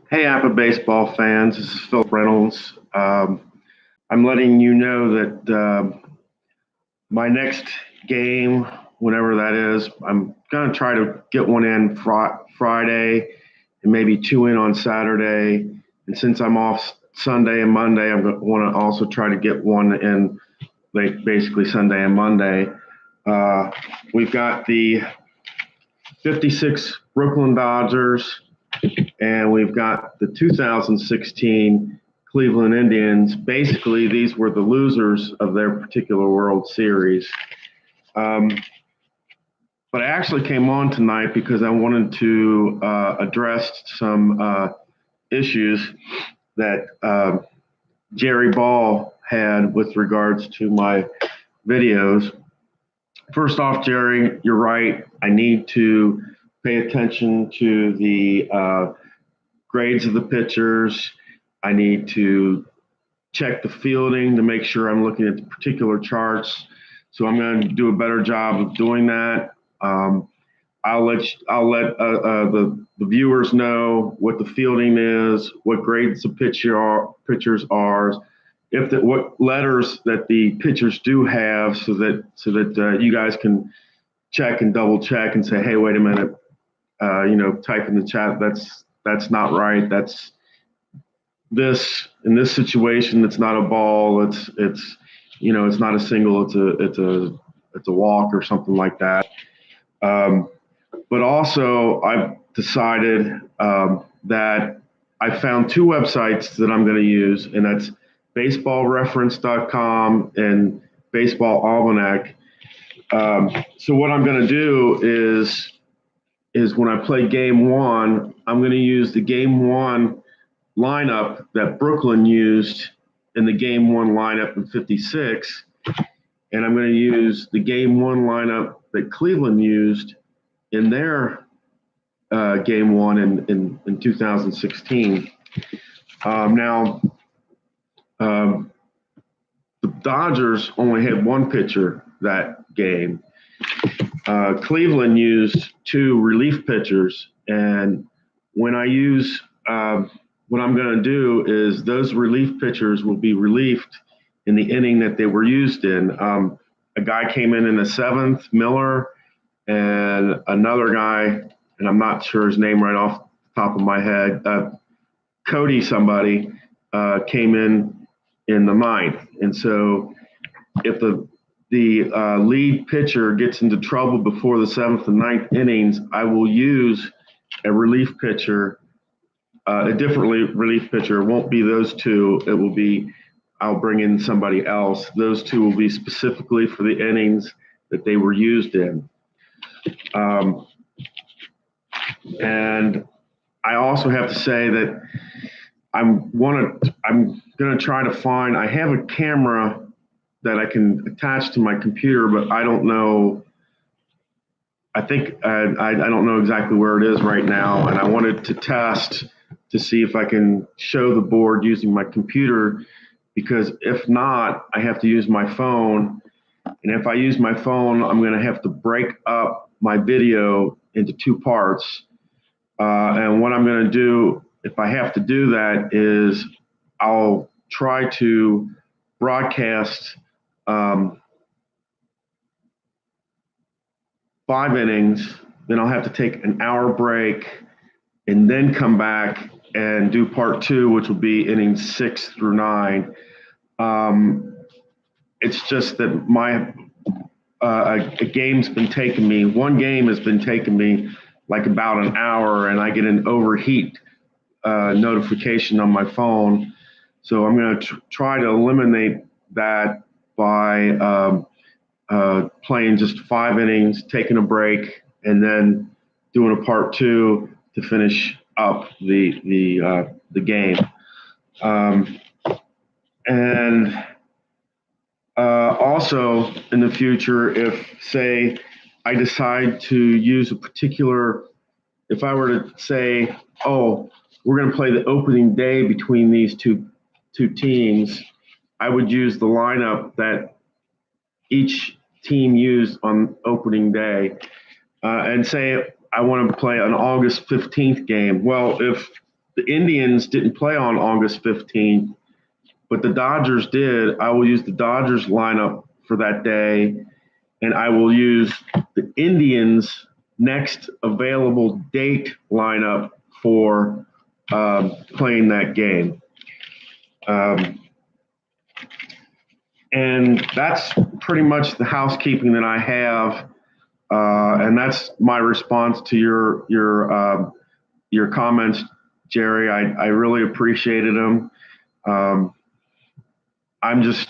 Hey, Apba baseball fans, this is Phil Reynolds. I'm letting you know that my next game, whenever that is, I'm going to try to get one in Friday and maybe two in on Saturday. And since I'm off Sunday and Monday, I'm going to want to also try to get one in like basically Sunday and Monday. Uh, we've got the 56 Brooklyn Dodgers and we've got the 2016 Cleveland Indians. Basically, these were the losers of their particular World Series. Um, but I actually came on tonight because I wanted to address some issues that Jerry Ball had with regards to my videos. First off, Jerry, you're right. I need to pay attention to the grades of the pitchers. I need to check the fielding to make sure I'm looking at the particular charts. So I'm going to do a better job of doing that. I'll let the viewers know what the fielding is, what grades the pitchers are, what letters that the pitchers do have, so that you guys can check and double check and say, hey, wait a minute, type in the chat that's not right. That's this in this situation. It's not a ball. It's not a single. It's a walk or something like that. Um, but also, I've decided that I found two websites that I'm going to use, and that's baseballreference.com and Baseball Almanac. So what I'm going to do is when I play game one, I'm going to use the game one lineup that Brooklyn used in the game one lineup in 56. And I'm going to use the game one lineup that Cleveland used in their game one in 2016. Now, the Dodgers only had one pitcher that game. Cleveland used two relief pitchers. And when I use what I'm going to do is those relief pitchers will be relieved in the inning that they were used in. A guy came in the seventh, Miller, and another guy, and I'm not sure his name right off the top of my head, Cody somebody, came in the ninth. And so if the lead pitcher gets into trouble before the seventh and ninth innings, I will use a relief pitcher, a different relief pitcher. It won't be those two. It will be, I'll bring in somebody else. Those two will be specifically for the innings that they were used in. And I also have to say that I'm going to try to find, I have a camera that I can attach to my computer, but I don't know. I think I don't know exactly where it is right now, and I wanted to test to see if I can show the board using my computer, because if not, I have to use my phone, and if I use my phone, I'm going to have to break up my video into two parts. And what I'm going to do, if I have to do that, is I'll try to broadcast 5 innings, then I'll have to take an hour break and then come back and do part two, which will be innings 6 through 9. It's just that a game's been taking me, one game has been taking me like about an hour, and I get an overheat notification on my phone. So I'm going to try to eliminate that by playing just 5 innings, taking a break, and then doing a part two to finish up the game. And also in the future, if say I decide to use a particular, if I were to say, oh, we're going to play the opening day between these two teams, I would use the lineup that each team used on opening day, and say I want to play an August 15th game. Well, if the Indians didn't play on August 15th, but the Dodgers did, I will use the Dodgers lineup for that day, and I will use the Indians' next available date lineup for playing that game. And that's pretty much the housekeeping that I have, and that's my response to your comments, Jerry. I really appreciated them. I'm just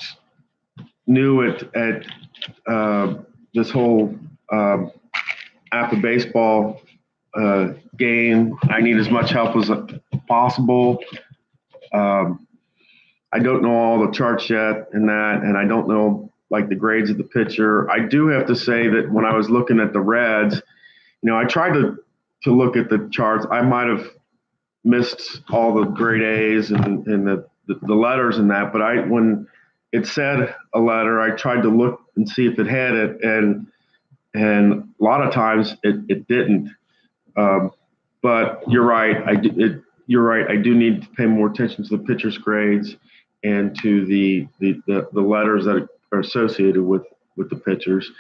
new at this whole Apba baseball game. I need as much help as possible. I don't know all the charts yet and I don't know like the grades of the pitcher. I do have to say that when I was looking at the Reds, I tried to look at the charts. I might have missed all the grade A's and the letters and that, but when it said a letter, I tried to look and see if it had it, and a lot of times it didn't. But you're right. You're right. I do need to pay more attention to the pitcher's grades and to the letters that are associated with the pitchers.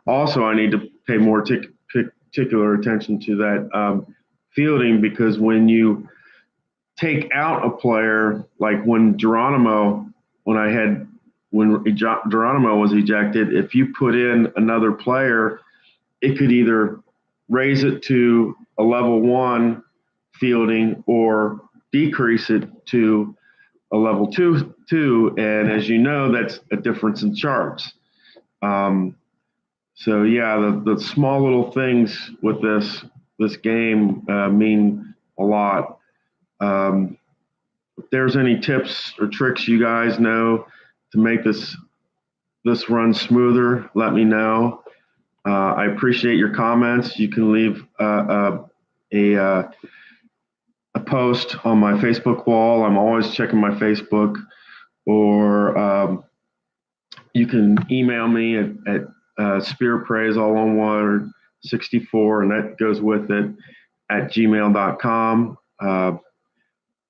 Also, I need to pay more particular attention to that fielding, because when you take out a player, like when Geronimo was ejected, if you put in another player, it could either raise it to a level 1 fielding or decrease it to a level 2. And as you know, that's a difference in charts. So yeah, the small little things with this game mean a lot. If there's any tips or tricks you guys know to make this run smoother, let me know. I appreciate your comments. You can leave a post on my Facebook wall. I'm always checking my Facebook, or you can email me at spiritpraise, all one word, 64, and that goes with it, at gmail.com.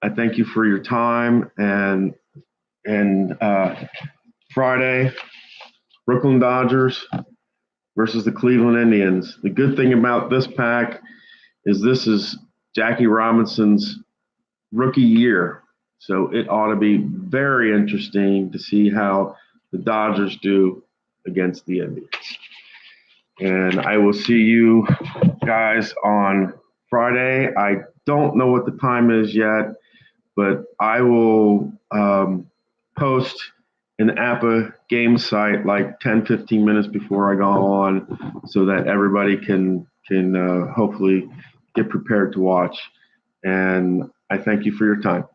I thank you for your time, and Friday, Brooklyn Dodgers versus the Cleveland Indians. The good thing about this pack is this is Jackie Robinson's rookie year, so it ought to be very interesting to see how the Dodgers do against the Indians. And I will see you guys on Friday. I don't know what the time is yet, but I will post an Apba game site like 10, 15 minutes before I go on, so that everybody can hopefully get prepared to watch. And I thank you for your time.